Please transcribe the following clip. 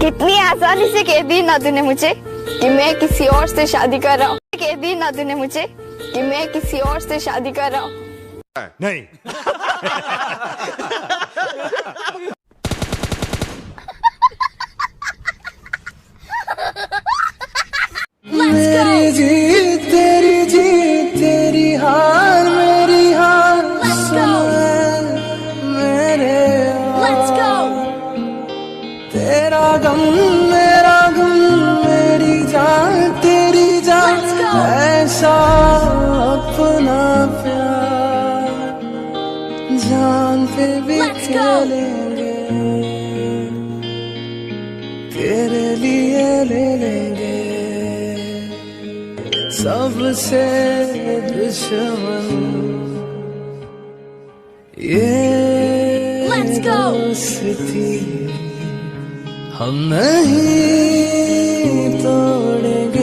कितनी आसानी से कह दी ना तूने मुझे कि मैं किसी और से शादी कर रहा हूँ। कह दी ना तूने मुझे कि मैं किसी और से शादी कर रहा हूँ। नहीं। मेरी जीत तेरी हार मेरी हार मेरे तेरा गम मेरा गम मेरी जान तेरी जान ऐसा अपना प्यार जान पे भी खेलेंगे तेरे लिए ले लेंगे सबसे दुश्मन ये दोस्ती हम नहीं तोड़ेंगे।